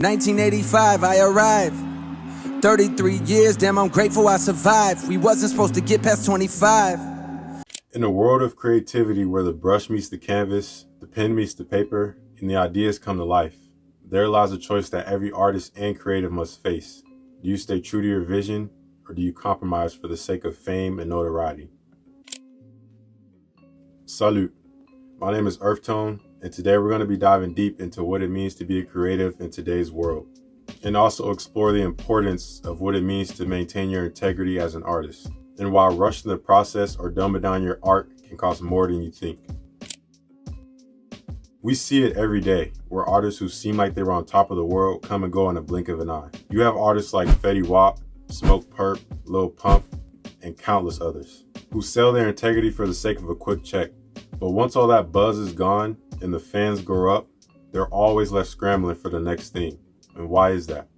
1985, I arrived. 33 years, damn, I'm grateful I survived. We wasn't supposed to get past 25. In a world of creativity where the brush meets the canvas, the pen meets the paper, and the ideas come to life, there lies a choice that every artist and creative must face. Do you stay true to your vision, or do you compromise for the sake of fame and notoriety? Salut. My name is Earthtone, and today we're going to be diving deep into what it means to be a creative in today's world, and also explore the importance of what it means to maintain your integrity as an artist, and why rushing the process or dumbing down your art can cost more than you think. We see it every day, where artists who seem like they were on top of the world come and go in a blink of an eye. You have artists like Fetty Wap, Smoke Perp, Lil Pump, and countless others, who sell their integrity for the sake of a quick check. But once all that buzz is gone and the fans grow up, they're always left scrambling for the next thing. And why is that?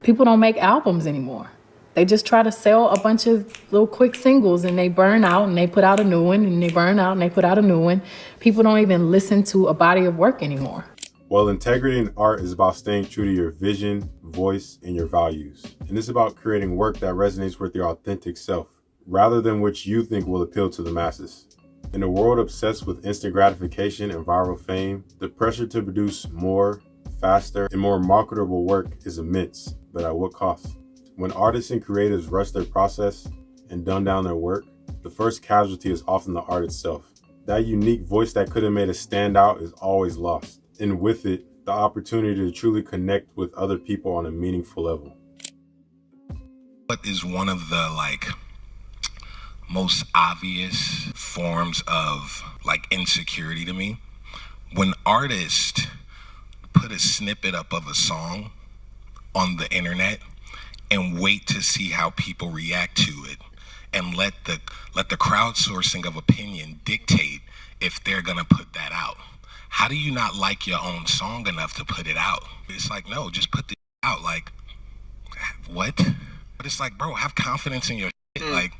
People don't make albums anymore. They just try to sell a bunch of little quick singles and they burn out and they put out a new one and they burn out and they put out a new one. People don't even listen to a body of work anymore. Well, integrity in art is about staying true to your vision, voice, and your values. And it's about creating work that resonates with your authentic self, rather than which you think will appeal to the masses. In a world obsessed with instant gratification and viral fame, the pressure to produce more, faster, and more marketable work is immense, but at what cost? When artists and creatives rush their process and dumb down their work, the first casualty is often the art itself. That unique voice that could have made it stand out is always lost, and with it, the opportunity to truly connect with other people on a meaningful level. What is one of the most obvious forms of insecurity to me? When artists put a snippet up of a song on the internet and wait to see how people react to it and let the crowdsourcing of opinion dictate if they're gonna put that out. How do you not like your own song enough to put it out? It's like, no, just put it out. What? But it's like, bro, have confidence in your shit.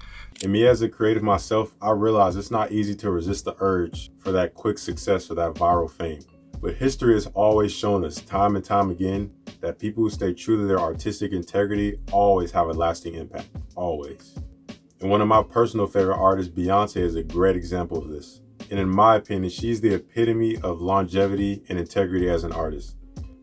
And me as a creative myself, I realize it's not easy to resist the urge for that quick success or that viral fame. But history has always shown us time and time again that people who stay true to their artistic integrity always have a lasting impact, always. And one of my personal favorite artists, Beyonce, is a great example of this. And in my opinion, she's the epitome of longevity and integrity as an artist.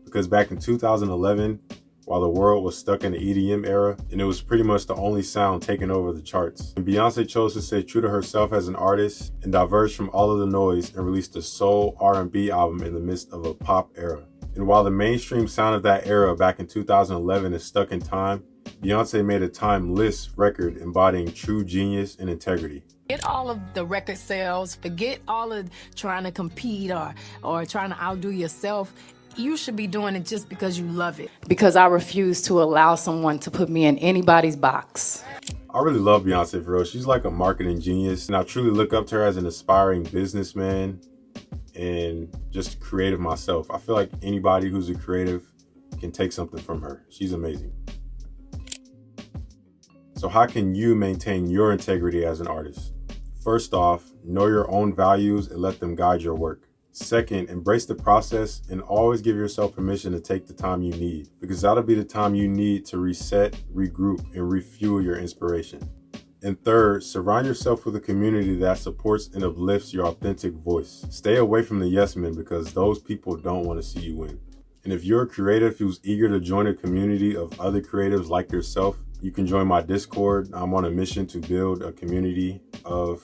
Because back in 2011, while the world was stuck in the EDM era, and it was pretty much the only sound taking over the charts, and Beyonce chose to stay true to herself as an artist and diverge from all of the noise and released a soul R&B album in the midst of a pop era. And while the mainstream sound of that era back in 2011 is stuck in time, Beyonce made a timeless record embodying true genius and integrity. Forget all of the record sales, forget all of trying to compete or trying to outdo yourself. You should be doing it just because you love it. Because I refuse to allow someone to put me in anybody's box. I really love Beyonce for real. She's like a marketing genius, and I truly look up to her as an aspiring businessman and just creative myself. I feel like anybody who's a creative can take something from her. She's amazing. So how can you maintain your integrity as an artist? First off, know your own values and let them guide your work. Second, embrace the process and always give yourself permission to take the time you need, because that'll be the time you need to reset, regroup, and refuel your inspiration. And third, surround yourself with a community that supports and uplifts your authentic voice. Stay away from the yes men, because those people don't want to see you win. And if you're a creative who's eager to join a community of other creatives like yourself, you can join my Discord. I'm on a mission to build a community of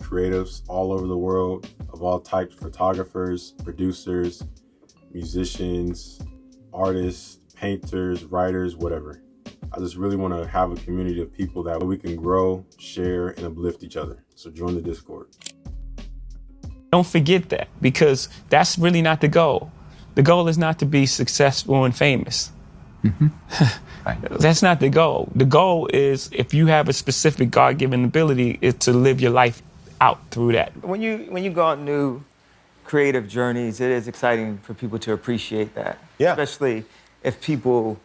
creatives all over the world, of all types: photographers, producers, musicians, artists, painters, writers, whatever. I just really want to have a community of people that we can grow, share, and uplift each other. So join the Discord. Don't forget that, because that's really not the goal. The goal is not to be successful and famous. Mm-hmm. Right. That's not the goal. The goal is, if you have a specific God-given ability, is to live your life out through that. When you go on new creative journeys, it is exciting for people to appreciate that. Yeah. Especially if people,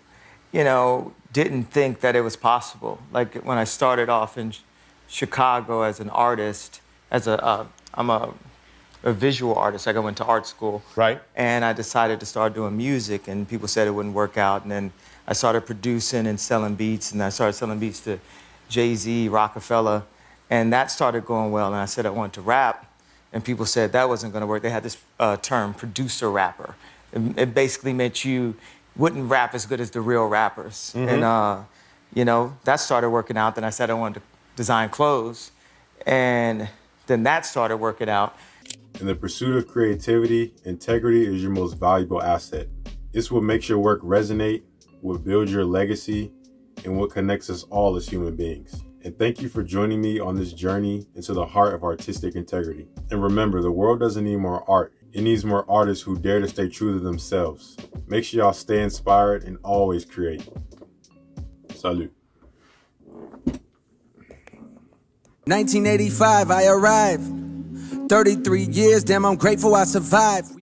didn't think that it was possible. Like when I started off in Chicago as an artist, I'm a a visual artist. Like I went to art school. Right. And I decided to start doing music, and people said it wouldn't work out. And then I started producing and selling beats, and I started selling beats to Jay-Z, Rockefeller, and that started going well. And I said I wanted to rap, and people said that wasn't going to work. They had this term, producer rapper. It basically meant you wouldn't rap as good as the real rappers. And, you know, that started working out. Then I said I wanted to design clothes, and then that started working out. In the pursuit of creativity, integrity is your most valuable asset. It's what makes your work resonate, what builds your legacy, and what connects us all as human beings. And thank you for joining me on this journey into the heart of artistic integrity. And remember, the world doesn't need more art. It needs more artists who dare to stay true to themselves. Make sure y'all stay inspired and always create. Salute. 1985, I arrived. 33 years, damn, I'm grateful I survived.